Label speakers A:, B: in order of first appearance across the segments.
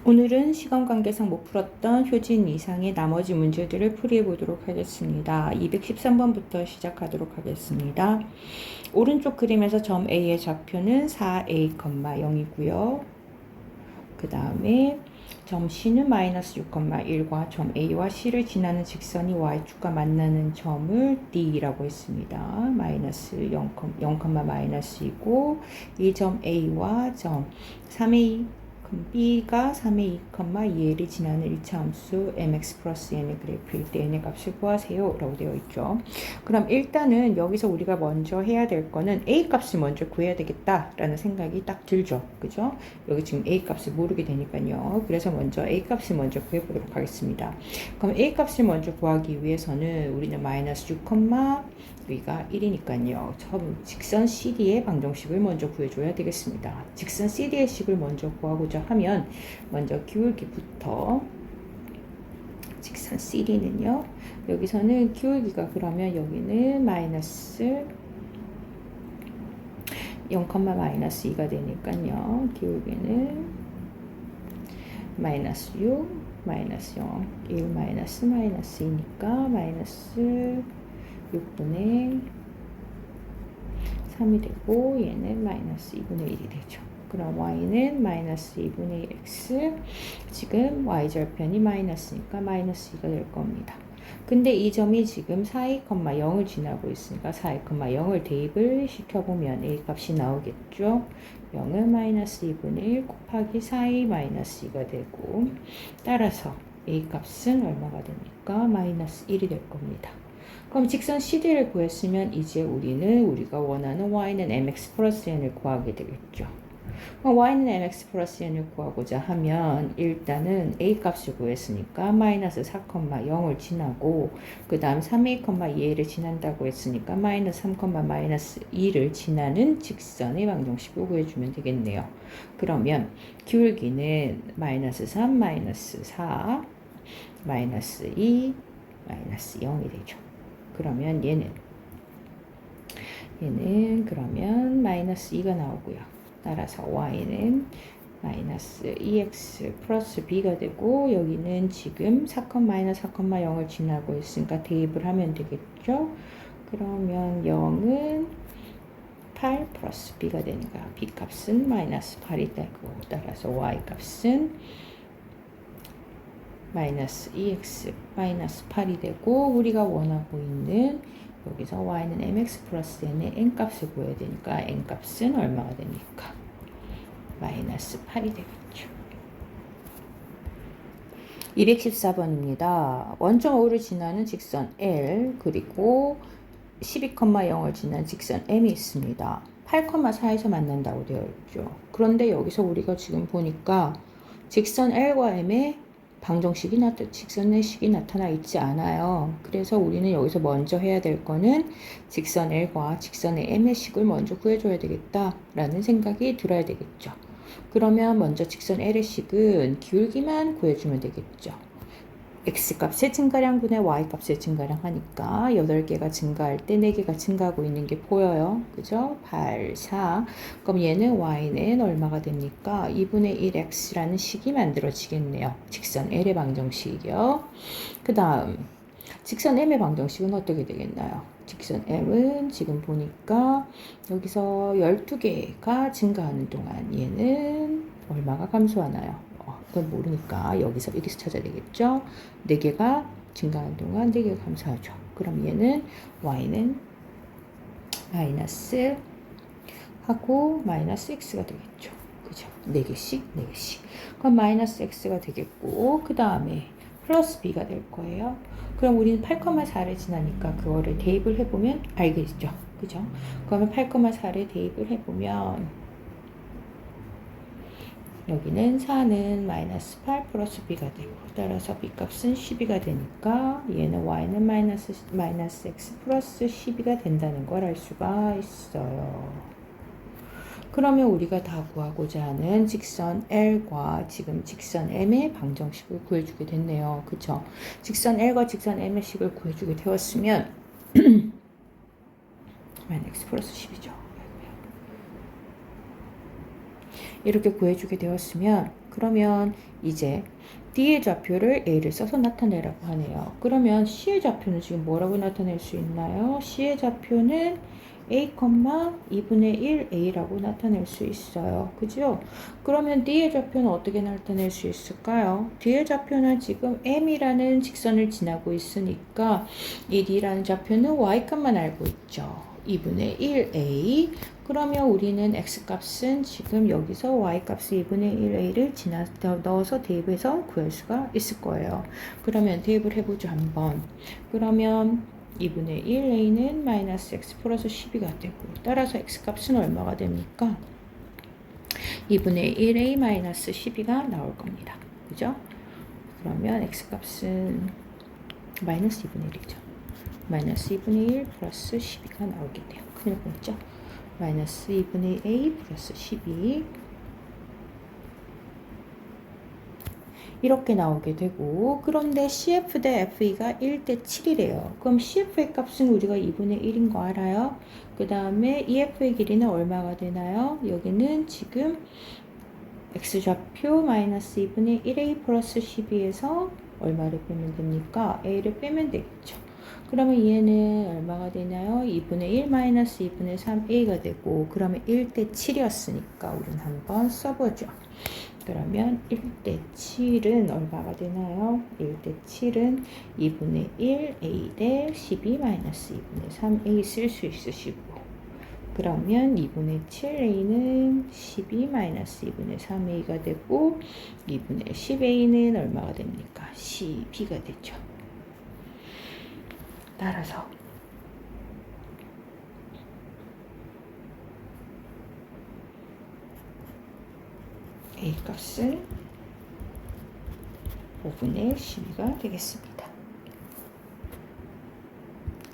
A: 오늘은 시간 관계상 못 풀었던 효진 이상의 나머지 문제들을 풀이해 보도록 하겠습니다. 213번부터 시작하도록 하겠습니다. 오른쪽 그림에서 점 A의 좌표는 4A, 0이고요. 그 다음에 점 C는 마이너스 6,1과 점 A와 C를 지나는 직선이 Y축과 만나는 점을 D라고 했습니다. 마이너스 0, 마이너스 2고 이 점 A와 점 3A B가 3의 2,2L이 지나는 1차 함수 mx 플러스 n의 그래프일 때 n의 값을 구하세요 라고 되어 있죠. 그럼 일단은 여기서 우리가 먼저 해야 될 거는 a 값을 먼저 구해야 되겠다 라는 생각이 딱 들죠. 그죠? 여기 지금 a 값을 모르게 되니까요. 그래서 먼저 a 값을 먼저 구해보도록 하겠습니다. 그럼 a 값을 먼저 구하기 위해서는 우리는 마이너스 6, 여기가 1이니까요. 처음 직선 CD의 방정식을 먼저 구해줘야 되겠습니다. 직선 CD의 식을 먼저 구하고자 하면 먼저 기울기부터 직선 CD는요. 여기서는 기울기가 그러면 여기는 마이너스 0, 마이너스 2가 되니까요. 기울기는 마이너스 6, 마이너스 0, 1 마이너스 2니까 마이너스 6분의 3이 되고 얘는 마이너스 2분의 1이 되죠. 그럼 y는 마이너스 2분의 1x, 지금 y절편이 마이너스니까 마이너스 2가 될 겁니다. 근데 이 점이 지금 4a,0을 지나고 있으니까 4a,0을 대입을 시켜보면 a 값이 나오겠죠. 0은 마이너스 2분의 1 곱하기 4a 마이너스 2가 되고, 따라서 a 값은 얼마가 됩니까? 마이너스 1이 될 겁니다. 그럼 직선 CD를 구했으면 이제 우리가 원하는 y는 mx 플러스 n을 구하게 되겠죠. 그럼 y는 mx 플러스 n을 구하고자 하면 일단은 a 값을 구했으니까 마이너스 4,0을 지나고 그 다음 3a,2a를 지난다고 했으니까 마이너스 3, 마이너스 2를 지나는 직선의 방정식을 구해주면 되겠네요. 그러면 기울기는 마이너스 3, 마이너스 4, 마이너스 2, 마이너스 0이 되죠. 그러면 얘는 그러면 마이너스 2가 나오고요. 따라서 y는 마이너스 2x 플러스 b가 되고 여기는 지금 4,-4,0을 지나고 있으니까 대입을 하면 되겠죠. 그러면 0은 8 플러스 b가 되니까 b 값은 마이너스 8이 되고 따라서 y 값은 마이너스 2x 마이너스 8이 되고 우리가 원하고 있는 여기서 y는 mx 플러스 n의 n값을 구해야 되니까 n값은 얼마가 됩니까? 마이너스 8이 되겠죠. 214번입니다. 원점 O를 지나는 직선 L 그리고 12,0을 지나는 직선 M이 있습니다. 8,4에서 만난다고 되어 있죠. 그런데 여기서 우리가 지금 보니까 직선 L과 M의 방정식이 직선의 식이 나타나 있지 않아요. 그래서 우리는 여기서 먼저 해야 될 거는 직선 L과 직선의 M의 식을 먼저 구해줘야 되겠다라는 생각이 들어야 되겠죠. 그러면 먼저 직선 L의 식은 기울기만 구해주면 되겠죠. x값의 증가량분의 y값의 증가량 하니까 8개가 증가할 때 4개가 증가하고 있는 게 보여요. 그죠? 8, 4. 그럼 얘는 y는 얼마가 됩니까? 2분의 1x라는 식이 만들어지겠네요. 직선 L의 방정식이요. 그 다음 직선 M의 방정식은 어떻게 되겠나요? 직선 M은 지금 보니까 여기서 12개가 증가하는 동안 얘는 얼마가 감소하나요? 그건 모르니까 여기서 찾아야 되겠죠. 4개가 증가하는 동안 4개가 감소하죠. 그럼 얘는 y는 마이너스 하고 마이너스 x가 되겠죠. 그죠? 4개씩. 그럼 마이너스 x가 되겠고 그 다음에 플러스 b가 될 거예요. 그럼 우리는 8,4를 지나니까 그거를 대입을 해보면 알겠죠. 그죠? 그러면 8,4를 대입을 해보면 여기는 4는 마이너스 8 플러스 b가 되고 따라서 b값은 12가 되니까 얘는 y는 마이너스 x 플러스 12가 된다는 걸 알 수가 있어요. 그러면 우리가 다 구하고자 하는 직선 L과 지금 직선 M의 방정식을 구해주게 됐네요. 그쵸? 직선 L과 직선 M의 식을 구해주게 되었으면 x 플러스 10이죠. 이렇게 구해주게 되었으면 그러면 이제 D의 좌표를 A를 써서 나타내라고 하네요. 그러면 C의 좌표는 지금 뭐라고 나타낼 수 있나요? C의 좌표는 A, 2분의 1 A라고 나타낼 수 있어요. 그죠? 그러면 D의 좌표는 어떻게 나타낼 수 있을까요? D의 좌표는 지금 M이라는 직선을 지나고 있으니까 이 D라는 좌표는 Y값만 알고 있죠. 2분의 1 A. 그러면 우리는 X값은 지금 여기서 Y값을 2분의 1A를 넣어서 대입해서 구할 수가 있을 거예요. 그러면 대입을 해보죠, 한번. 그러면 2분의 1A는 마이너스 X 플러스 12가 되고, 따라서 X값은 얼마가 됩니까? 2분의 1A 마이너스 12가 나올 겁니다. 그죠? 그러면 X값은 마이너스 2분의 1이죠. 마이너스 2분의 1 플러스 12가 나오겠네요. 큰일 났죠? 마이너스 2분의 A 플러스 12 이렇게 나오게 되고, 그런데 CF 대 FE가 1대 7이래요. 그럼 CF의 값은 우리가 2분의 1인 거 알아요? 그 다음에 EF의 길이는 얼마가 되나요? 여기는 지금 X좌표 마이너스 2분의 1A 플러스 12에서 얼마를 빼면 됩니까? A를 빼면 되겠죠. 그러면 얘는 얼마가 되나요? 2분의 1 마이너스 2분의 3A가 되고, 그러면 1대 7이었으니까 우리는 한번 써보죠. 그러면 1대 7은 얼마가 되나요? 1대 7은 2분의 1 A 대 12 마이너스 2분의 3A 쓸 수 있으시고, 그러면 2분의 7A는 12 마이너스 2분의 3A가 되고, 2분의 10A는 얼마가 됩니까? 12가 되죠. 따라서 A 값은 5분의 12가 되겠습니다.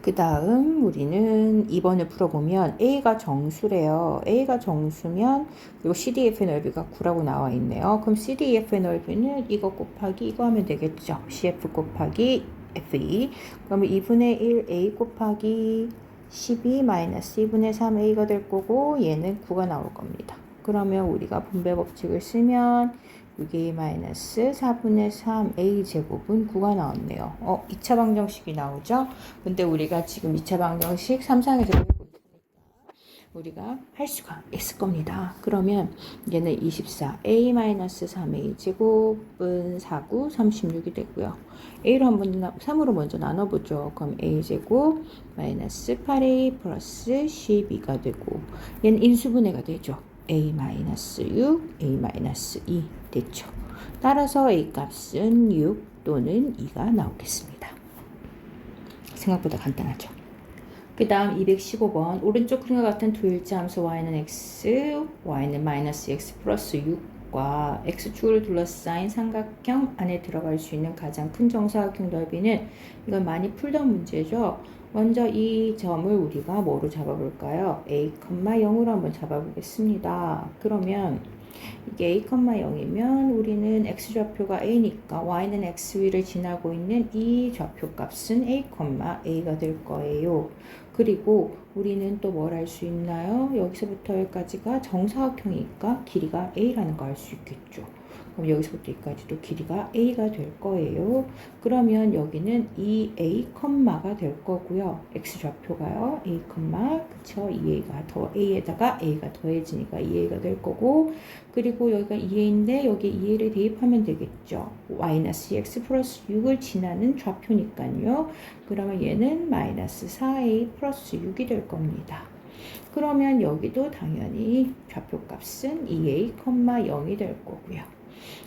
A: 그 다음 우리는 2번을 풀어보면 A가 정수래요. A가 정수면 그리고 CDF의 넓이가 9라고 나와 있네요. 그럼 CDF의 넓이는 이거 곱하기 이거 하면 되겠죠. CF 곱하기 FE. 그러면 2분의 1 A 곱하기 12 마이너스 2분의 3A가 될 거고, 얘는 9가 나올 겁니다. 그러면 우리가 분배 법칙을 쓰면 6A 마이너스 4분의 3A 제곱은 9가 나왔네요. 2차 방정식이 나오죠? 근데 우리가 지금 2차 방정식 3상에서 배우고 있으니까 우리가 할 수가 있을 겁니다. 그러면 얘는 24A 마이너스 3A 제곱은 4, 9, 36이 되고요. A로 한번 3으로 먼저 나눠보죠. 그럼 A 제곱 마이너스 8A 플러스 12가 되고, 얘는 인수분해가 되죠. A-6, A-2 됐죠. 따라서 A 값은 6 또는 2가 나오겠습니다. 생각보다 간단하죠. 그 다음 215번 오른쪽 그림과 같은 두 일자 함수 y는 x, y는 마이너스 x 플러스 6과 x축을 둘러싸인 삼각형 안에 들어갈 수 있는 가장 큰 정사각형 넓이는, 이건 많이 풀던 문제죠. 먼저 이 점을 우리가 뭐로 잡아볼까요? A, 0으로 한번 잡아보겠습니다. 그러면 이게 A, 0이면 우리는 X좌표가 A니까 Y는 X 위를 지나고 있는 이 좌표 값은 A, A가 될 거예요. 그리고 우리는 또 뭘 알 수 있나요? 여기서부터 여기까지가 정사각형이니까 길이가 A라는 거 알 수 있겠죠. 그럼 여기서부터 여기까지도 길이가 A가 될 거예요. 그러면 여기는 이 A, 가 될 거고요. X좌표가요. A, 그쵸? 2A가 더 A에다가 A가 더해지니까 2A가 될 거고, 그리고 여기가 2A인데 여기 2A를 대입하면 되겠죠. 마이너스 X 플러스 6을 지나는 좌표니까요. 그러면 얘는 마이너스 4A 플러스 6이 될 겁니다. 그러면 여기도 당연히 좌표값은 2A, 0이 될 거고요.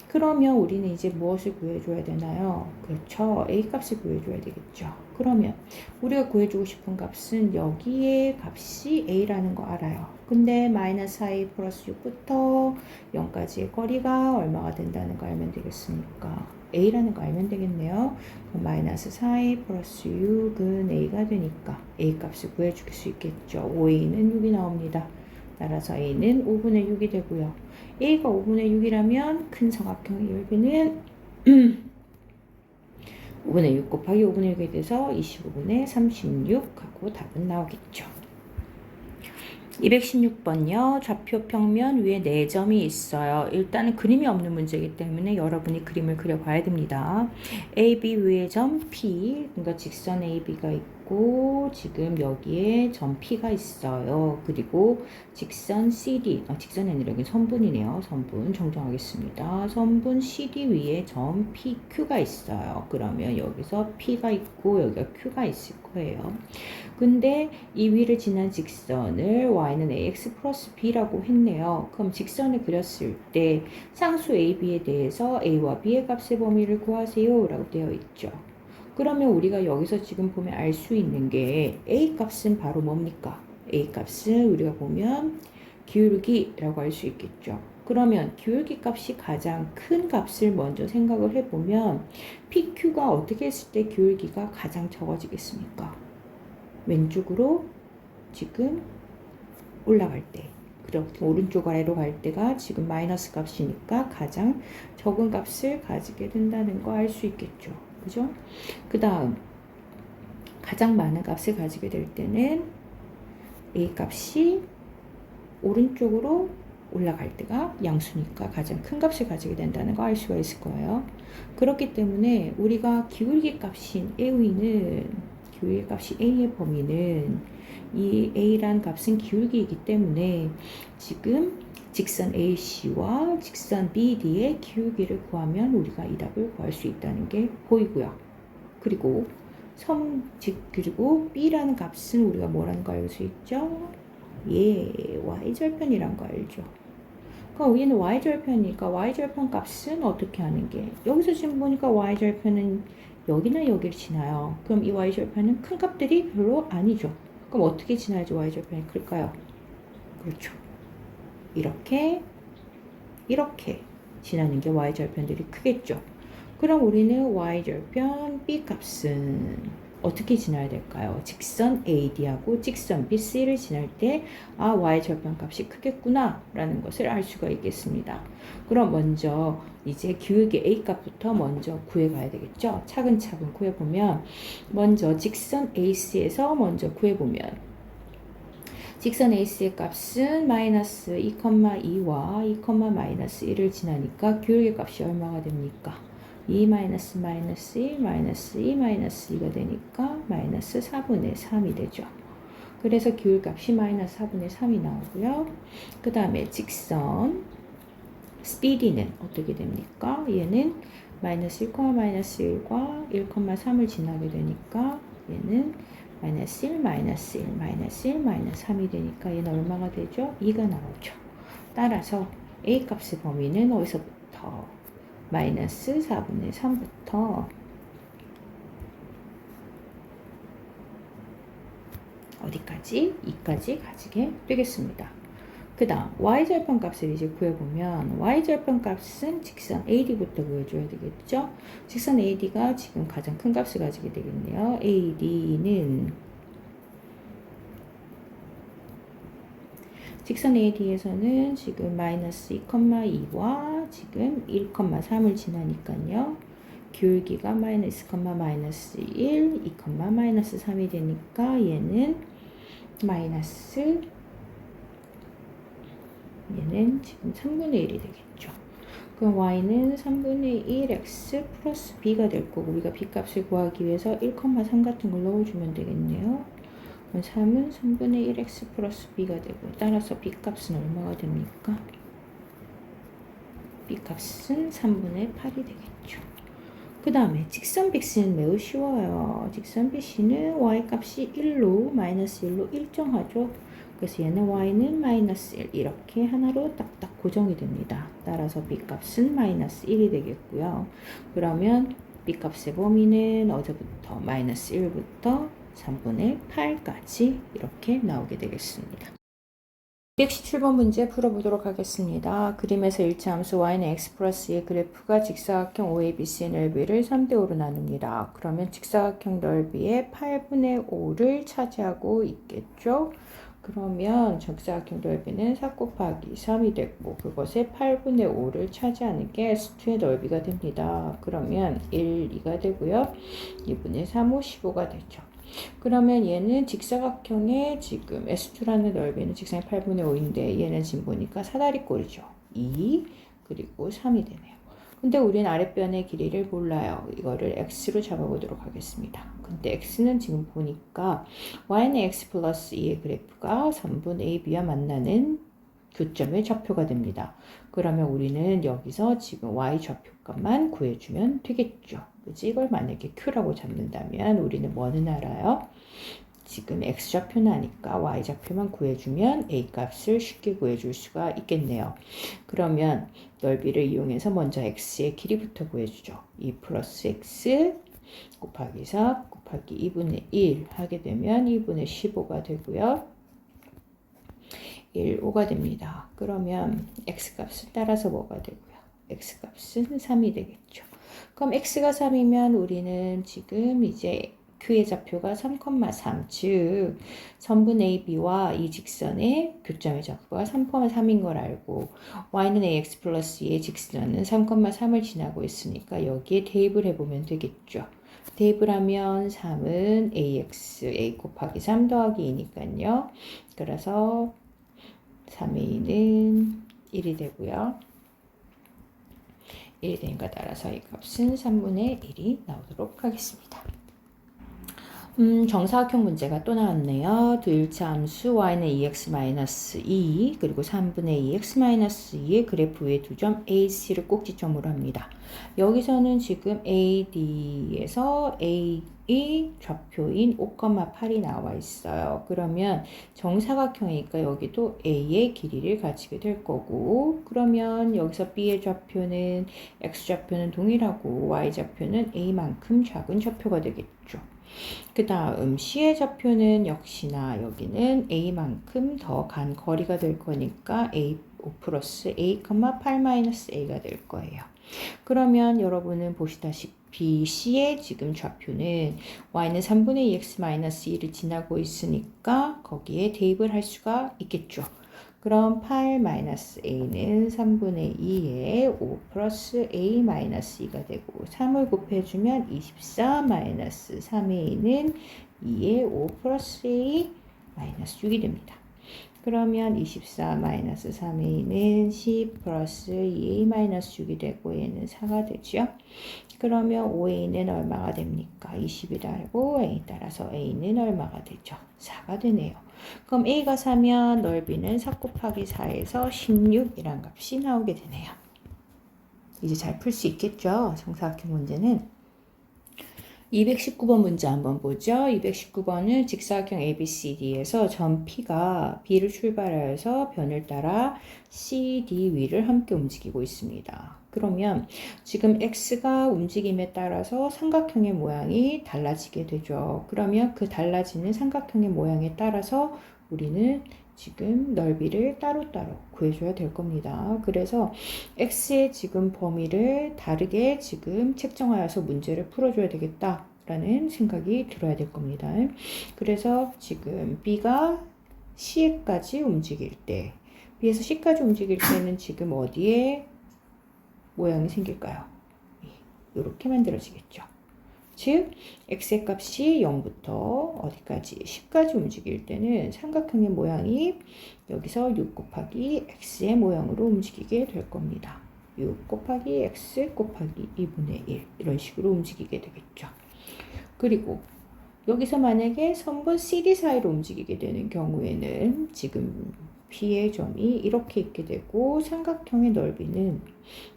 A: 그러면 우리는 이제 무엇을 구해줘야 되나요? 그렇죠. A 값을 구해줘야 되겠죠. 그러면 우리가 구해주고 싶은 값은 여기에 값이 A라는 거 알아요. 근데 마이너스 4A 플러스 6부터 0까지의 거리가 얼마가 된다는 거 알면 되겠습니까? A라는 거 알면 되겠네요. 그럼 마이너스 4A 플러스 6은 A가 되니까 A 값을 구해줄 수 있겠죠. 5A는 6이 나옵니다. 따라서 A는 5분의 6이 되고요. A가 5분의 6이라면 큰 삼각형의 넓이는 5분의 6 곱하기 5분의 6이 돼서 25분의 36 하고 답은 나오겠죠. 216번요. 좌표 평면 위에 4점이 있어요. 일단은 그림이 없는 문제이기 때문에 여러분이 그림을 그려봐야 됩니다. AB 위에 점 P, 그러니까 직선 AB가 있고 지금 여기에 점 P가 있어요. 그리고 직선 CD, 직선이 아니라 여기 선분이네요. 선분 정정하겠습니다. 선분 CD 위에 점 PQ가 있어요. 그러면 여기서 P가 있고 여기가 Q가 있을 거예요. 근데 이 위를 지난 직선을 y는 ax 플러스 b라고 했네요. 그럼 직선을 그렸을 때 상수 ab에 대해서 a와 b의 값의 범위를 구하세요 라고 되어 있죠. 그러면 우리가 여기서 지금 보면 알 수 있는 게 a 값은 바로 뭡니까? a 값은 우리가 보면 기울기라고 할 수 있겠죠. 그러면 기울기 값이 가장 큰 값을 먼저 생각을 해보면 PQ가 어떻게 했을 때 기울기가 가장 적어지겠습니까? 왼쪽으로 지금 올라갈 때, 그렇게 오른쪽 아래로 갈 때가 지금 마이너스 값이니까 가장 적은 값을 가지게 된다는 거 알 수 있겠죠. 그죠? 그 다음 가장 많은 값을 가지게 될 때는 A 값이 오른쪽으로 올라갈 때가 양수니까 가장 큰 값을 가지게 된다는 거 알 수가 있을 거예요. 그렇기 때문에 우리가 기울기 값인 A는 기울기 값이 A의 범위는 이 A란 값은 기울기이기 때문에 지금 직선 AC와 직선 BD의 기울기를 구하면 우리가 이 답을 구할 수 있다는 게 보이고요. 그리고 그리고 B라는 값은 우리가 뭐라는 거 알 수 있죠? 예, Y절편이란 거 알죠? 그러니까 여기는 Y절편이니까 Y절편 값은 어떻게 하는 게 여기서 지금 보니까 Y절편은 여기나 여기를 지나요. 그럼 이 Y절편은 큰 값들이 별로 아니죠. 그럼 어떻게 지나야지 Y절편이 클까요? 그렇죠. 이렇게 지나는 게 Y절편들이 크겠죠. 그럼 우리는 Y절편 B 값은 어떻게 지나야 될까요? 직선 AD하고 직선 BC를 지날 때 Y절편 값이 크겠구나 라는 것을 알 수가 있겠습니다. 그럼 먼저 이제 기울기 A 값부터 먼저 구해봐야 되겠죠? 차근차근 구해보면 먼저 직선 AC에서 먼저 구해보면 직선 AC의 값은 마이너스 2,2와 2, 마이너스 1을 지나니까 기울기 값이 얼마가 됩니까? 2 마이너스 1 마이너스 2 마이너스 2가 되니까 마이너스 4분의 3이 되죠. 그래서 기울값이 마이너스 4분의 3이 나오고요. 그 다음에 직선 스피디는 어떻게 됩니까? 얘는 마이너스 1, 마이너스 1과 1,3을 지나게 되니까 얘는 마이너스 1, 마이너스 1, 마이너스 1, 마이너스 3이 되니까 얘는 얼마가 되죠? 2가 나오죠. 따라서 A 값의 범위는 어디서부터? 마이너스 4분의 3부터 어디까지? 2까지 가지게 되겠습니다. 그 다음 Y절편 값을 이제 구해보면 Y절편 값은 직선 AD부터 구해줘야 되겠죠? 직선 AD가 지금 가장 큰 값을 가지게 되겠네요. AD는 직선 AD에서는 지금 마이너스 2,2와 지금 1,3을 지나니까요. 기울기가 마이너스 1, 2, 마이너스 3이 되니까 얘는 얘는 지금 3분의 1이 되겠죠. 그럼 y는 3분의 1x 플러스 b가 될 거고 우리가 b 값을 구하기 위해서 1,3 같은 걸 넣어주면 되겠네요. 3은 3분의 1x 플러스 b가 되고 따라서 b 값은 얼마가 됩니까? b 값은 3분의 8이 되겠죠. 그 다음에 직선 BC는 매우 쉬워요. 직선 BC는 y 값이 1로 마이너스 1로 일정하죠. 그래서 얘는 y는 마이너스 1 이렇게 하나로 딱딱 고정이 됩니다. 따라서 b 값은 마이너스 1이 되겠고요. 그러면 b 값의 범위는 어제부터 마이너스 1부터 3분의 8까지 이렇게 나오게 되겠습니다. 217번 문제 풀어보도록 하겠습니다. 그림에서 일치함수 y는 x 플러스 2의 그래프가 직사각형 OABC 넓이를 3대5로 나눕니다. 그러면 직사각형 넓이의 8분의 5를 차지하고 있겠죠? 그러면 직사각형 넓이는 4 곱하기 3이 되고 그것의 8분의 5를 차지하는 게 S2의 넓이가 됩니다. 그러면 1, 2가 되고요. 2분의 3, 5, 15가 되죠. 그러면 얘는 직사각형의 지금 S2라는 넓이는 직선의 8분의 5인데 얘는 지금 보니까 사다리꼴이죠. 2 그리고 3이 되네요. 근데 우리는 아랫변의 길이를 몰라요. 이거를 x로 잡아보도록 하겠습니다. 근데 x는 지금 보니까 y는 x 플러스 2의 그래프가 선분 AB와 만나는 교점의 좌표가 됩니다. 그러면 우리는 여기서 지금 y 좌표값만 구해주면 되겠죠. 그치? 이걸 만약에 q라고 잡는다면 우리는 뭐는 알아요? 지금 x좌표는 아니까 y좌표만 구해주면 a값을 쉽게 구해줄 수가 있겠네요. 그러면 넓이를 이용해서 먼저 x의 길이부터 구해주죠. 2 플러스 x 곱하기 4 곱하기 2분의 1 하게 되면 2분의 15가 되고요. 1, 5가 됩니다. 그러면 x값을 따라서 뭐가 되고요? x값은 3이 되겠죠. 그럼 x가 3이면 우리는 지금 이제 q의 좌표가 3,3, 즉 선분 AB와 이 직선의 교점의 좌표가 3,3인 걸 알고 y는 ax 플러스 2의 직선은 3,3을 지나고 있으니까 여기에 대입을 해보면 되겠죠. 대입을 하면 3은 ax, a 곱하기 3 더하기 2니까요. 그래서 3a는 1이 되고요. 1이 되니까 따라서 이 값은 3분의 1이 나오도록 하겠습니다. 정사각형 문제가 또 나왔네요. 두일차 함수 y는 2x-2 그리고 3분의 2x-2의 그래프 위에 두 점 AC를 꼭지점으로 합니다. 여기서는 지금 AD에서 A의 좌표인 5,8이 나와 있어요. 그러면 정사각형이니까 여기도 A의 길이를 가지게 될 거고 그러면 여기서 B의 좌표는 X좌표는 동일하고 Y좌표는 A만큼 작은 좌표가 되겠죠. 그 다음 C의 좌표는 역시나 여기는 A만큼 더 간 거리가 될 거니까 A5 플러스 A, 8 마이너스 A가 될 거예요. 그러면 여러분은 보시다시피 C의 지금 좌표는 Y는 3분의 2x 마이너스 2를 지나고 있으니까 거기에 대입을 할 수가 있겠죠. 그럼 8 마이너스 a는 3분의 2에 5 플러스 a 마이너스 2가 되고 3을 곱해주면 24 마이너스 3a는 2에 5 플러스 a 마이너스 6이 됩니다. 그러면 24 마이너스 3a는 10 플러스 2a 마이너스 6이 되고 얘는 4가 되죠. 그러면 5a는 얼마가 됩니까? 20이라 알고 a 따라서 a는 얼마가 되죠? 4가 되네요. 그럼 a가 4면 넓이는 4 곱하기 4에서 16이란 값이 나오게 되네요. 이제 잘 풀 수 있겠죠? 정사각형 문제는. 219번 문제 한번 보죠. 219번은 직사각형 ABCD에서 점 P가 B를 출발해서 변을 따라 CD 위를 함께 움직이고 있습니다. 그러면 지금 X가 움직임에 따라서 삼각형의 모양이 달라지게 되죠. 그러면 그 달라지는 삼각형의 모양에 따라서 우리는 지금 넓이를 따로따로 구해줘야 될 겁니다. 그래서 X의 지금 범위를 다르게 지금 책정하여서 문제를 풀어줘야 되겠다라는 생각이 들어야 될 겁니다. 그래서 지금 B가 C까지 움직일 때, B에서 C까지 움직일 때는 지금 어디에 모양이 생길까요? 이렇게 만들어지겠죠. 즉 x의 값이 0부터 어디까지 10까지 움직일 때는 삼각형의 모양이 여기서 6 곱하기 x의 모양으로 움직이게 될 겁니다. 6 곱하기 x 곱하기 2분의 1 이런 식으로 움직이게 되겠죠. 그리고 여기서 만약에 선분 CD 사이로 움직이게 되는 경우에는 지금 B의 점이 이렇게 있게 되고 삼각형의 넓이는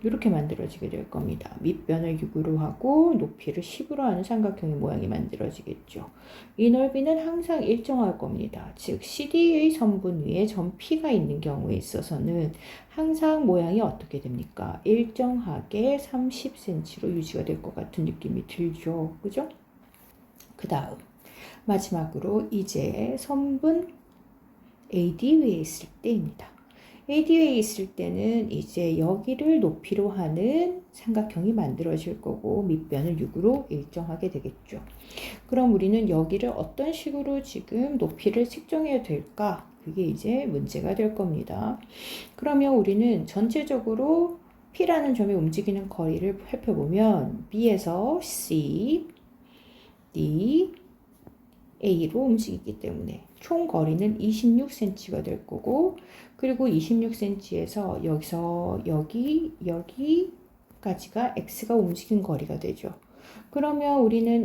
A: 이렇게 만들어지게 될 겁니다. 밑변을 6으로 하고 높이를 10으로 하는 삼각형의 모양이 만들어지겠죠. 이 넓이는 항상 일정할 겁니다. 즉 CD의 선분 위에 점 P가 있는 경우에 있어서는 항상 모양이 어떻게 됩니까? 일정하게 30cm로 유지가 될 것 같은 느낌이 들죠. 그죠? 그 다음 마지막으로 이제 선분 AD 위에 있을 때입니다. AD 위에 있을 때는 이제 여기를 높이로 하는 삼각형이 만들어질 거고 밑변을 6으로 일정하게 되겠죠. 그럼 우리는 여기를 어떤 식으로 지금 높이를 측정해야 될까? 그게 이제 문제가 될 겁니다. 그러면 우리는 전체적으로 P라는 점이 움직이는 거리를 살펴보면 B에서 C, D, A로 움직이기 때문에 총 거리는 26cm가 될 거고, 그리고 26cm에서 여기서 여기까지가 X가 움직인 거리가 되죠. 그러면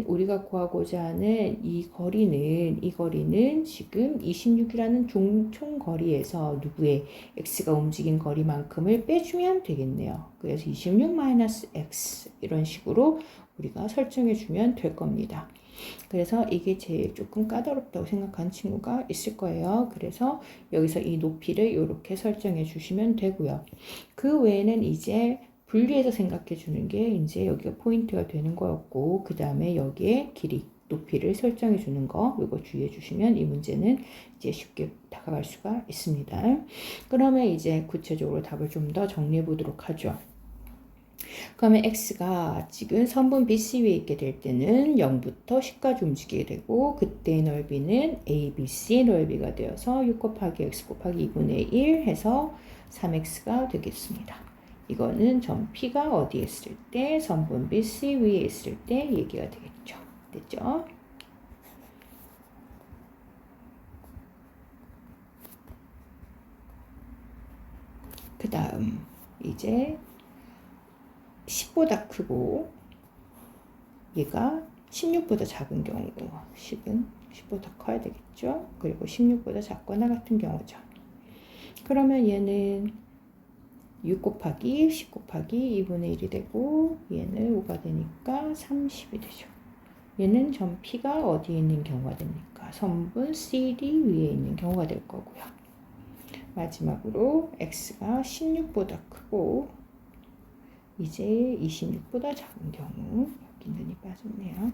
A: 우리가 구하고자 하는 이 거리는 지금 26이라는 총 거리에서 누구의 X가 움직인 거리만큼을 빼주면 되겠네요. 그래서 26-X 이런 식으로 우리가 설정해 주면 될 겁니다. 그래서 이게 제일 조금 까다롭다고 생각하는 친구가 있을 거예요. 그래서 여기서 이 높이를 이렇게 설정해 주시면 되고요. 그 외에는 이제 분리해서 생각해 주는 게 이제 여기가 포인트가 되는 거였고, 그 다음에 여기에 길이, 높이를 설정해 주는 거, 이거 주의해 주시면 이 문제는 이제 쉽게 다가갈 수가 있습니다. 그러면 이제 구체적으로 답을 좀 더 정리해 보도록 하죠. 그러면 x가 지금 선분 BC 위에 있게 될 때는 0부터 10까지 움직이게 되고, 그때의 넓이는 ABC 넓이가 되어서 6 곱하기 x 곱하기 2분의 1 해서 3x가 되겠습니다. 이거는 점 P가 어디에 있을 때, 선분 BC 위에 있을 때 얘기가 되겠죠. 됐죠? 그 다음 이제 10보다 크고 얘가 16보다 작은 경우, 10은 10보다 커야 되겠죠. 그리고 16보다 작거나 같은 경우죠. 그러면 얘는 6 곱하기 10 곱하기 2분의 1이 되고, 얘는 5가 되니까 30이 되죠. 얘는 점 P가 어디에 있는 경우가 됩니까? 선분 CD 위에 있는 경우가 될 거고요. 마지막으로 X가 16보다 크고 이제 26보다 작은 경우, 여기 눈이 빠졌네요.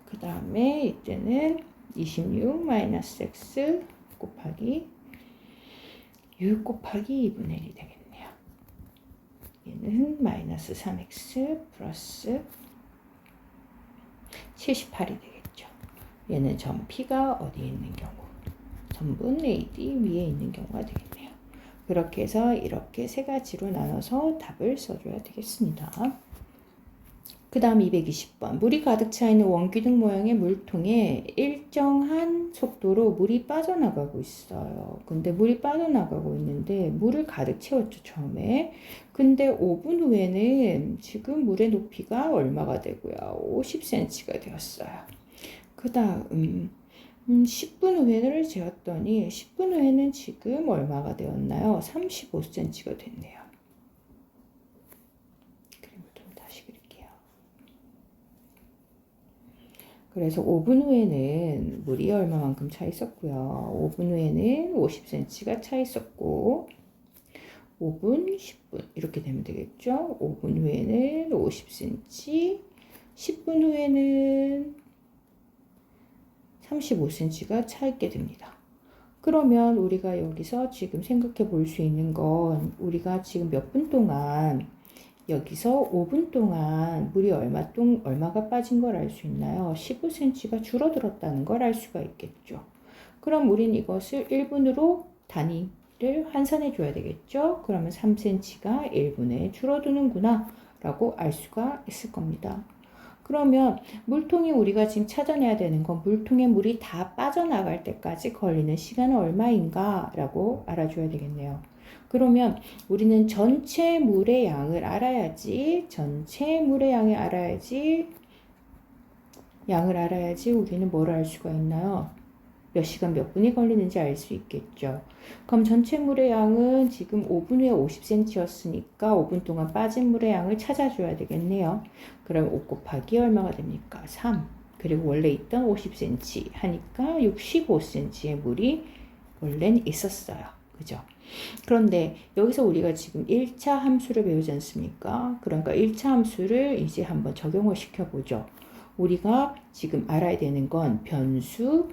A: 그 다음에 이때는 26-X 곱하기 6 곱하기 2분의 1이 되겠네요. 얘는 마이너스 3x 플러스 78이 되겠죠. 얘는 점 P가 어디에 있는 경우, 전분 AD 위에 있는 경우가 되겠네요. 그렇게 해서 이렇게 세 가지로 나눠서 답을 써줘야 되겠습니다. 그 다음 220번. 물이 가득 차 있는 원기둥 모양의 물통에 일정한 속도로 물이 빠져나가고 있어요. 근데 물이 빠져나가고 있는데 물을 가득 채웠죠, 처음에. 근데 5분 후에는 지금 물의 높이가 얼마가 되고요? 50cm가 되었어요. 그 다음 10분 후에를 재었더니 10분 후에는 지금 얼마가 되었나요? 35cm가 됐네요. 그래서 5분 후에는 물이 얼마만큼 차 있었고요. 5분 후에는 50cm가 차 있었고, 5분, 10분 이렇게 되면 되겠죠. 5분 후에는 50cm, 10분 후에는 35cm가 차 있게 됩니다. 그러면 우리가 여기서 지금 생각해 볼 수 있는 건, 우리가 지금 몇 분 동안 여기서 5분 동안 물이 얼마가 빠진 걸 알 수 있나요? 15cm가 줄어들었다는 걸 알 수가 있겠죠. 그럼 우린 이것을 1분으로 단위를 환산해 줘야 되겠죠. 그러면 3cm가 1분에 줄어드는구나 라고 알 수가 있을 겁니다. 그러면 물통이 우리가 지금 찾아내야 되는 건 물통에 물이 다 빠져나갈 때까지 걸리는 시간은 얼마인가 라고 알아줘야 되겠네요. 그러면 우리는 전체 물의 양을 알아야지, 우리는 뭘 알 수가 있나요? 몇 시간 몇 분이 걸리는지 알 수 있겠죠. 그럼 전체 물의 양은 지금 5분 후에 50cm였으니까 5분 동안 빠진 물의 양을 찾아줘야 되겠네요. 그럼 5 곱하기 얼마가 됩니까? 3. 그리고 원래 있던 50cm 하니까 65cm의 물이 원래는 있었어요. 그죠? 그런데 여기서 우리가 지금 1차 함수를 배우지 않습니까? 그러니까 1차 함수를 이제 한번 적용을 시켜보죠. 우리가 지금 알아야 되는 건 변수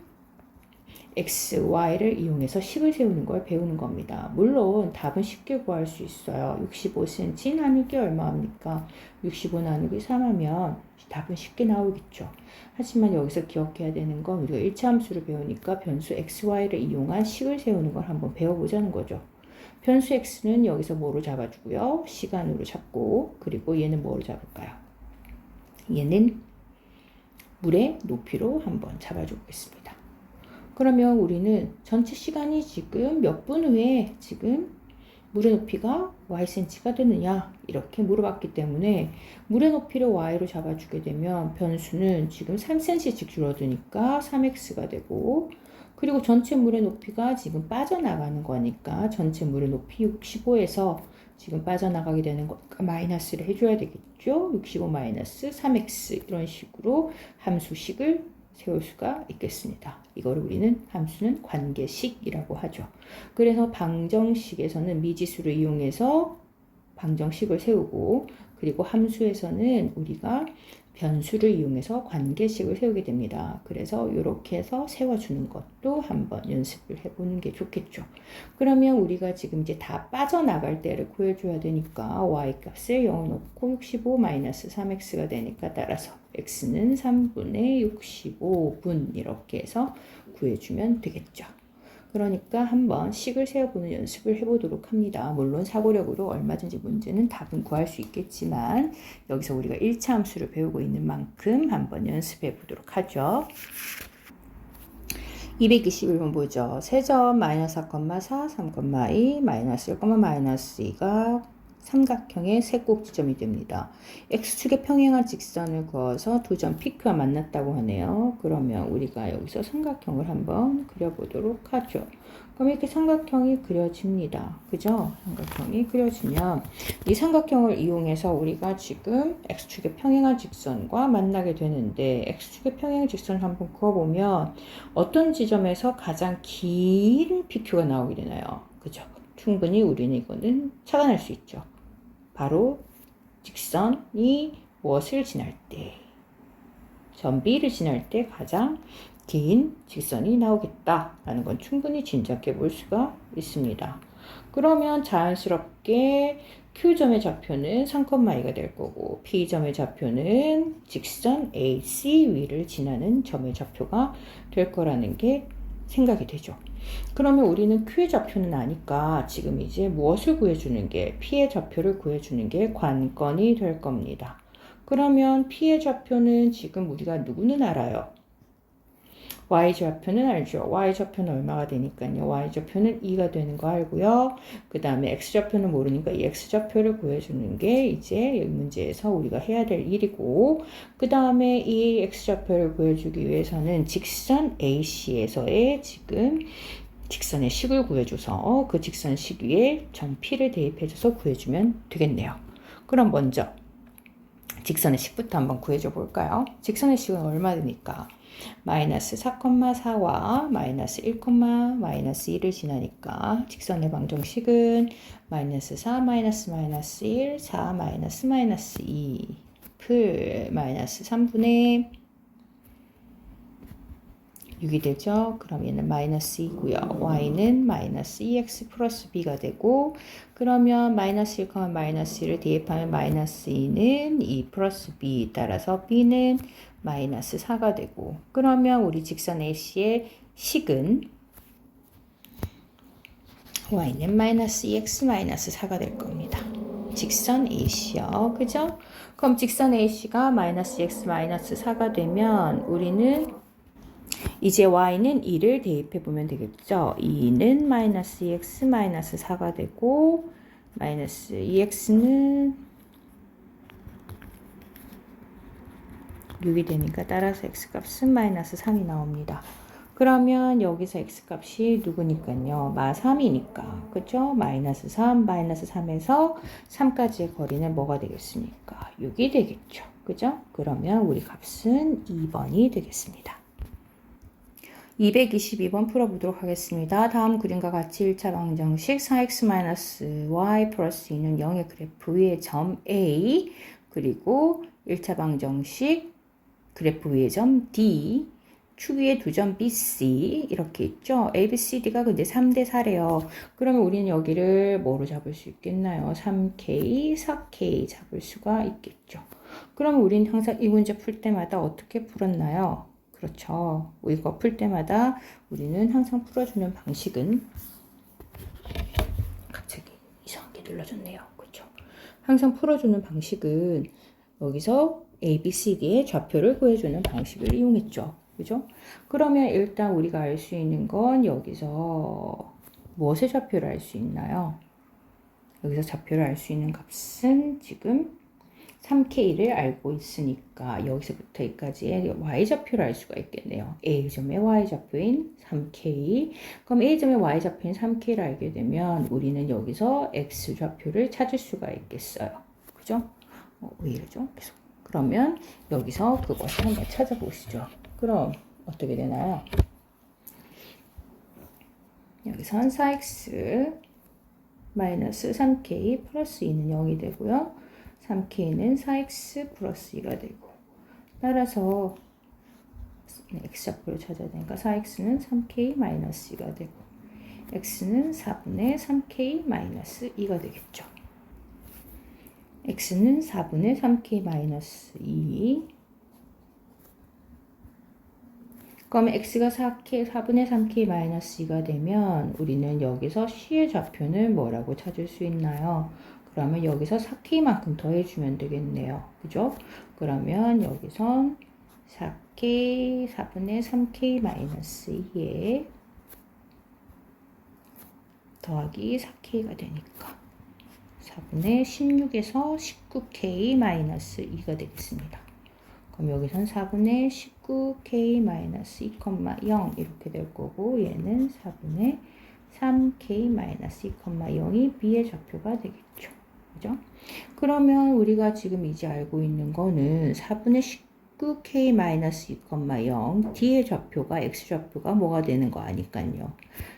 A: x, y를 이용해서 식을 세우는 걸 배우는 겁니다. 물론 답은 쉽게 구할 수 있어요. 65cm 나누기 얼마입니까? 65 나누기 3하면 답은 쉽게 나오겠죠. 하지만 여기서 기억해야 되는 건 우리가 1차 함수를 배우니까 변수 x, y를 이용한 식을 세우는 걸 한번 배워보자는 거죠. 변수 x는 여기서 뭐로 잡아주고요. 시간으로 잡고, 그리고 얘는 뭐로 잡을까요? 얘는 물의 높이로 한번 잡아줘 보겠습니다. 그러면 우리는 전체 시간이 지금 몇 분 후에 지금 물의 높이가 ycm가 되느냐 이렇게 물어봤기 때문에 물의 높이를 y로 잡아주게 되면 변수는 지금 3cm씩 줄어드니까 3x가 되고, 그리고 전체 물의 높이가 지금 빠져나가는 거니까 전체 물의 높이 65에서 지금 빠져나가게 되는 거니까 마이너스를 해줘야 되겠죠. 65 마이너스 3x 이런 식으로 함수식을 세울 수가 있겠습니다. 이걸 우리는 함수는 관계식이라고 하죠. 그래서 방정식에서는 미지수를 이용해서 방정식을 세우고, 그리고 함수에서는 우리가 변수를 이용해서 관계식을 세우게 됩니다. 그래서 이렇게 해서 세워주는 것도 한번 연습을 해보는 게 좋겠죠. 그러면 우리가 지금 이제 다 빠져나갈 때를 구해줘야 되니까 y값을 0 놓고 65-3x가 되니까, 따라서 x는 3분의 65분 이렇게 해서 구해주면 되겠죠. 그러니까 한번 식을 세어보는 연습을 해보도록 합니다. 물론 사고력으로 얼마든지 문제는 답은 구할 수 있겠지만 여기서 우리가 1차 함수를 배우고 있는 만큼 한번 연습해 보도록 하죠. 221번 보죠. 세점 마이너스 4,4, 3,2, 마이너스 1, 마이너스 2가 삼각형의 세 꼭지점이 됩니다. X축에 평행한 직선을 그어서 두 점 PQ가 만났다고 하네요. 그러면 우리가 여기서 삼각형을 한번 그려보도록 하죠. 그럼 이렇게 삼각형이 그려집니다. 그죠? 삼각형이 그려지면 이 삼각형을 이용해서 우리가 지금 X축에 평행한 직선과 만나게 되는데, X축에 평행한 직선을 한번 그어보면 어떤 지점에서 가장 긴 PQ가 나오게 되나요? 그죠? 충분히 우리는 이거는 착안할 수 있죠. 바로 직선이 무엇을 지날 때, 점 B를 지날 때 가장 긴 직선이 나오겠다라는 건 충분히 짐작해 볼 수가 있습니다. 그러면 자연스럽게 Q점의 좌표는 3,2가 될 거고, P점의 좌표는 직선 AC 위를 지나는 점의 좌표가 될 거라는 게 생각이 되죠. 그러면 우리는 Q의 좌표는 아니까 지금 이제 무엇을 구해주는 게, P의 좌표를 구해주는 게 관건이 될 겁니다. 그러면 P의 좌표는 지금 우리가 누구는 알아요? Y좌표는 알죠. Y좌표는 얼마가 되니까요. Y좌표는 2가 되는 거 알고요. 그 다음에 X좌표는 모르니까 이 X좌표를 구해주는 게 이제 이 문제에서 우리가 해야 될 일이고, 그 다음에 이 X좌표를 구해주기 위해서는 직선 AC에서의 지금 직선의 식을 구해줘서 그 직선식 위에 점 P를 대입해줘서 구해주면 되겠네요. 그럼 먼저 직선의 식부터 한번 구해줘 볼까요? 직선의 식은 얼마 되니까? 마이너스 4,4와 마이너스 1, 마이너스 2를 지나니까 직선의 방정식은 마이너스 4, 마이너스 1, 4, 마이너스 2, 풀 마이너스 3분의 6이 되죠. 그럼 얘는 마이너스 2고요. y는 마이너스 2x 플러스 b가 되고, 그러면 마이너스 1, 마이너스 2를 대입하면 마이너스 2는 2 플러스 b, 따라서 b는 마이너스 4가 되고, 그러면 우리 직선 AC의 식은 y는 마이너스 2x 마이너스 4가 될 겁니다. 직선 AC요. 그죠? 그럼 직선 AC가 마이너스 x 마이너스 4가 되면 우리는 이제 y는 2를 대입해 보면 되겠죠. 2는 마이너스 2x 마이너스 4가 되고, 마이너스 2x는 6이 되니까 따라서 x값은 마이너스 3이 나옵니다. 그러면 여기서 x값이 누구니까요? 마 3이니까. 그죠? 마이너스 3, 마이너스 3에서 3까지의 거리는 뭐가 되겠습니까? 6이 되겠죠. 그죠? 그러면 우리 값은 2번이 되겠습니다. 222번 풀어보도록 하겠습니다. 다음 그림과 같이 1차 방정식 4x-y 플러스 2는 0의 그래프 위에 점 A, 그리고 1차 방정식 그래프 위에 점 D, 축 위에 두 점 BC 이렇게 있죠. A, B, C, D가 근데 3대 4래요. 그러면 우리는 여기를 뭐로 잡을 수 있겠나요? 3K, 4K 잡을 수가 있겠죠. 그러면 우리는 항상 이 문제 풀 때마다 어떻게 풀었나요? 그렇죠. 이거 풀 때마다 우리는 항상 풀어주는 방식은, 갑자기 이상하게 눌러졌네요. 그렇죠. 항상 풀어주는 방식은 여기서 A, B, C, D의 좌표를 구해주는 방식을 이용했죠. 그죠? 그러면 일단 우리가 알 수 있는 건 여기서 무엇의 좌표를 알 수 있나요? 여기서 좌표를 알 수 있는 값은 지금 3K를 알고 있으니까 여기서부터 여기까지의 Y좌표를 알 수가 있겠네요. A점의 Y좌표인 3K. 그럼 A점의 Y좌표인 3K를 알게 되면 우리는 여기서 X좌표를 찾을 수가 있겠어요. 그죠? 왜 이러죠? 계속. 그러면 여기서 그것을 한번 찾아보시죠. 그럼 어떻게 되나요? 여기선 4x 마이너스 3k 플러스 2는 0이 되고요. 3k는 4x 플러스 2가 되고, 따라서 x좌표를 찾아야 되니까 4x는 3k 마이너스 2가 되고 x는 4분의 3k 마이너스 2가 되겠죠. x는 4분의 3k 마이너스 2. 그럼 x가 4분의 3k 마이너스 2가 되면 우리는 여기서 c의 좌표는 뭐라고 찾을 수 있나요? 그러면 여기서 4k만큼 더해주면 되겠네요. 그죠? 그러면 여기선 4k, 4분의 3k 마이너스 2에 더하기 4k가 되니까 4분의 16에서 19k 마이너스 2가 되겠습니다. 그럼 여기선 4분의 19k 마이너스 2,0 이렇게 될 거고, 얘는 4분의 3k 마이너스 2,0이 b의 좌표가 되겠죠. 그죠? 그러면 우리가 지금 이제 알고 있는 거는 4분의 19k 마이너스 2,0 d의 좌표가 x좌표가 뭐가 되는 거 아니까요.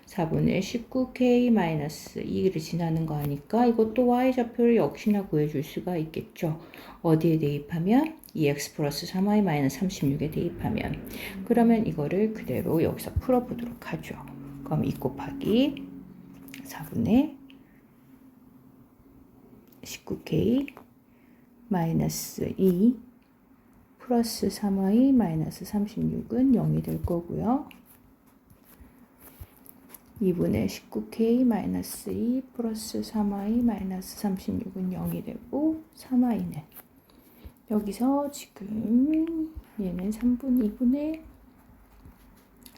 A: 4분의 19k 마이너스 2를 지나는 거 아니까 이것도 y좌표를 역시나 구해줄 수가 있겠죠. 어디에 대입하면 2x 플러스 3y 마이너스 36에 대입하면, 그러면 이거를 그대로 여기서 풀어보도록 하죠. 그럼 2 곱하기 4분의 19k 마이너스 2 플러스 3y 마이너스 36은 0이 될 거고요. 2분의 19k 마이너스 2 플러스 3y 마이너스 36은 0이 되고, 3y는 여기서 지금 얘는 2분의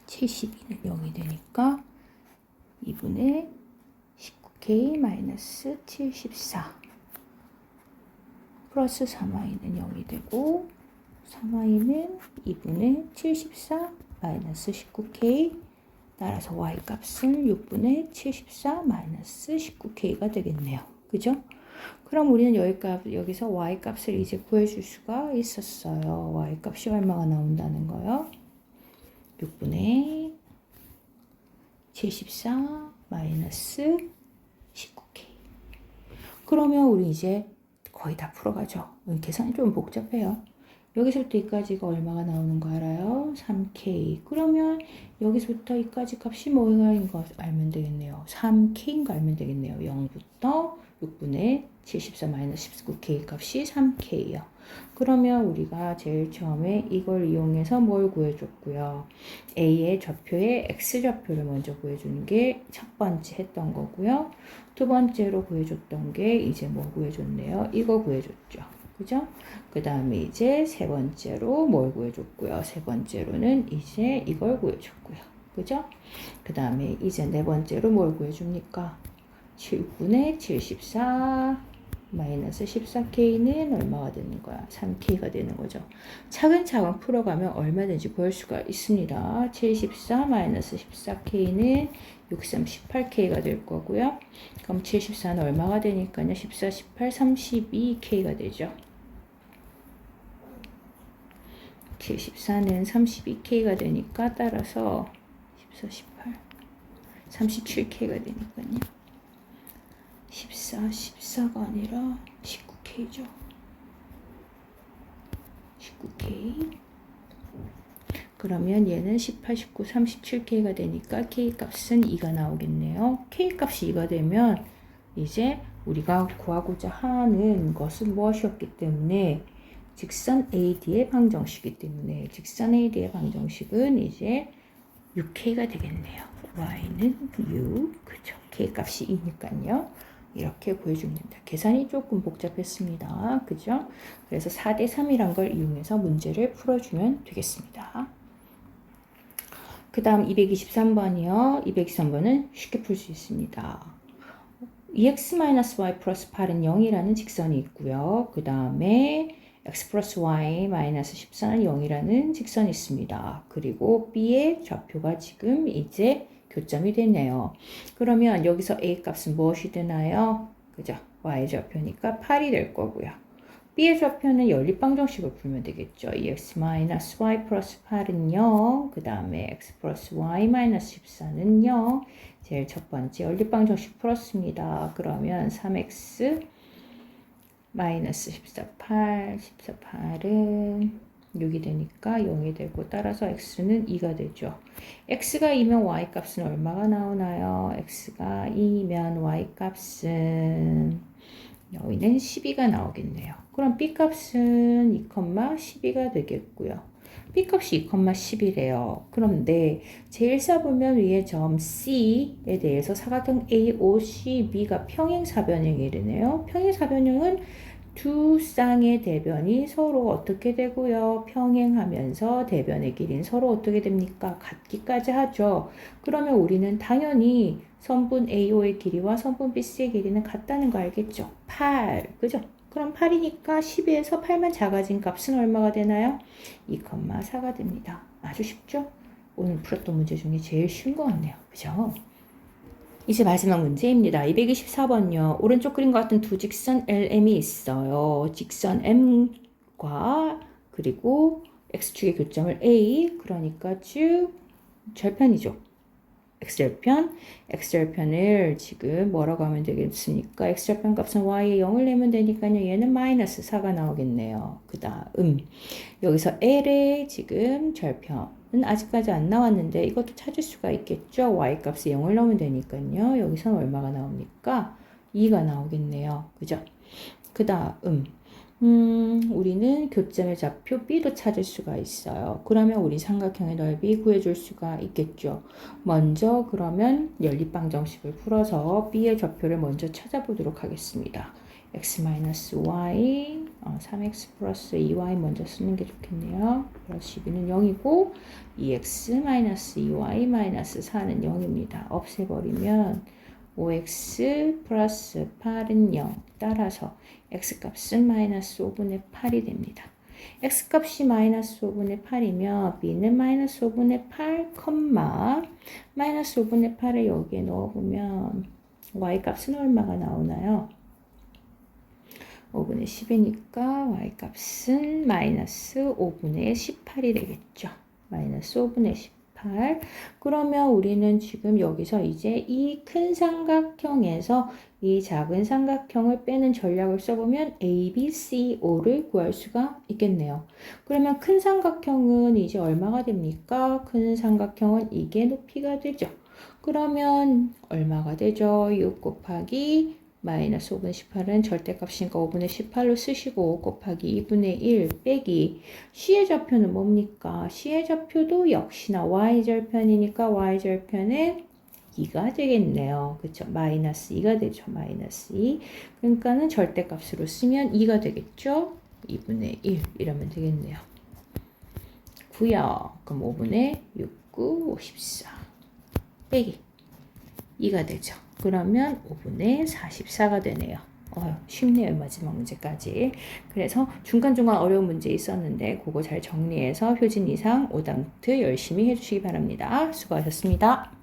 A: 72는 0이 되니까 2분의 19k 마이너스 74 플러스 3y는 0이 되고, 3y는 2분의 74 마이너스 19k, 따라서 y 값은 6분의 74 마이너스 19k가 되겠네요. 그죠? 그럼 우리는 여기서 y 값을 이제 구해줄 수가 있었어요. y 값이 얼마가 나온다는 거요? 6분의 74 마이너스 19k. 그러면 우리 이제 거의 다 풀어가죠. 계산이 좀 복잡해요. 여기서부터 여기까지가 얼마가 나오는 거 알아요? 3k. 그러면 여기서부터 여기까지 값이 뭐인 거 알면 되겠네요. 3k인 거 알면 되겠네요. 0부터 6분의 74 마이너스 19k 값이 3k요. 그러면 우리가 제일 처음에 이걸 이용해서 뭘 구해줬고요. A의 좌표에 X좌표를 먼저 구해주는 게 첫 번째 했던 거고요. 두 번째로 구해줬던 게 이제 뭐 구해줬네요. 이거 구해줬죠. 그죠? 그 다음에 이제 세 번째로 뭘 구해줬고요. 세 번째로는 이제 이걸 구해줬고요. 그죠? 그 다음에 이제 네 번째로 뭘 구해줍니까? 7분의 74 마이너스 14k는 얼마가 되는 거야? 3k가 되는 거죠. 차근차근 풀어가면 얼마든지 구할 수가 있습니다. 74 마이너스 14k는 63, 18k가 될 거고요. 그럼 74는 얼마가 되니까요? 14, 18, 32k가 되죠. 74는 32k가 되니까 따라서 14, 18, 37k가 되니까요. 14가 아니라 19k죠. 19k. 그러면 얘는 18, 19, 37k가 되니까 k 값은 2가 나오겠네요. k 값이 2가 되면 이제 우리가 구하고자 하는 것은 무엇이었기 때문에 직선 AD의 방정식이기 때문에 직선 AD의 방정식은 이제 6k가 되겠네요. y는 6, 그죠? k 값이 2니까요. 이렇게 구해줍니다. 계산이 조금 복잡했습니다. 그죠? 그래서 4대 3이란 걸 이용해서 문제를 풀어주면 되겠습니다. 그 다음 223번이요. 223번은 쉽게 풀 수 있습니다. 2x-y 플러스 8은 0이라는 직선이 있고요. 그 다음에 x 플러스 y 마이너스 14는 0이라는 직선이 있습니다. 그리고 b의 좌표가 지금 이제 교점이 됐네요. 그러면 여기서 a 값은 무엇이 되나요? 그죠? y 좌표니까 8이 될 거고요. b의 좌표는 연립방정식을 풀면 되겠죠. 2x-y 플러스 8은 0, 그 다음에 x 플러스 y 마이너스 14는 0. 제일 첫 번째 연립방정식 풀었습니다. 그러면 3x 마이너스 14, 8은 6이 되니까 0이 되고 따라서 x는 2가 되죠. x가 2면 y 값은 얼마가 나오나요? x가 2면 y 값은 여기는 12가 나오겠네요. 그럼 b 값은 2,12가 되겠고요. b 값이 2,10이래요. 그런데 제1사 보면 위에 점 C에 대해서 사각형 AOCB가 평행사변형이 되네요. 평행사변형은 두 쌍의 대변이 서로 어떻게 되고요? 평행하면서 대변의 길이는 서로 어떻게 됩니까? 같기까지 하죠. 그러면 우리는 당연히 선분 AO의 길이와 선분 BC의 길이는 같다는 거 알겠죠? 8, 그죠? 그럼 8이니까 12에서 8만 작아진 값은 얼마가 되나요? 2,4가 됩니다. 아주 쉽죠? 오늘 풀었던 문제 중에 제일 쉬운 것 같네요. 그죠? 이제 마지막 문제입니다. 224번요. 오른쪽 그림과 같은 두 직선 LM이 있어요. 직선 M과 그리고 X축의 교점을 A, 그러니까 쭉 절편이죠. X절편을 지금 뭐라고 하면 되겠습니까? X절편 값은 Y에 0을 내면 되니까요. 얘는 마이너스 4가 나오겠네요. 그 다음 여기서 L의 지금 절편은 아직까지 안 나왔는데 이것도 찾을 수가 있겠죠. Y 값에 0을 넣으면 되니까요. 여기서 얼마가 나옵니까? 2가 나오겠네요. 그죠? 그 다음 우리는 교점의 좌표 B도 찾을 수가 있어요. 그러면 우리 삼각형의 넓이 구해줄 수가 있겠죠. 먼저 그러면 연립방정식을 풀어서 B의 좌표를 먼저 찾아보도록 하겠습니다. x-y, 3x 플러스 2y 먼저 쓰는 게 좋겠네요. 플러스 12는 0이고 2x-2y 마이너스 4는 0입니다. 없애버리면 5x 플러스 8은 0. 따라서 x값은 마이너스 5분의 8이 됩니다. x값이 마이너스 5분의 8이면 b는 마이너스 5분의 8, 마이너스 5분의 8을 여기에 넣어보면 y값은 얼마가 나오나요? 5분의 10이니까 y값은 마이너스 5분의 18이 되겠죠. 마이너스 5분의 18. 그러면 우리는 지금 여기서 이제 이 큰 삼각형에서 이 작은 삼각형을 빼는 전략을 써보면 A, B, C, O를 구할 수가 있겠네요. 그러면 큰 삼각형은 이제 얼마가 됩니까? 큰 삼각형은 이게 높이가 되죠. 그러면 얼마가 되죠? 6 곱하기 마이너스 5분의 18은 절대값이니까 5분의 18로 쓰시고 5 곱하기 2분의 1 빼기 C의 좌표는 뭡니까? C의 좌표도 역시나 Y절편이니까 Y절편은 2가 되겠네요. 그쵸? 마이너스 2가 되죠. 마이너스 2. 그러니까는 절대값으로 쓰면 2가 되겠죠? 2분의 1 이러면 되겠네요. 9요. 그럼 5분의 6, 9, 54 빼기 2가 되죠. 그러면 5분의 44가 되네요. 쉽네요. 마지막 문제까지. 그래서 중간중간 어려운 문제 있었는데 그거 잘 정리해서 효진 이상 오답트 열심히 해주시기 바랍니다. 수고하셨습니다.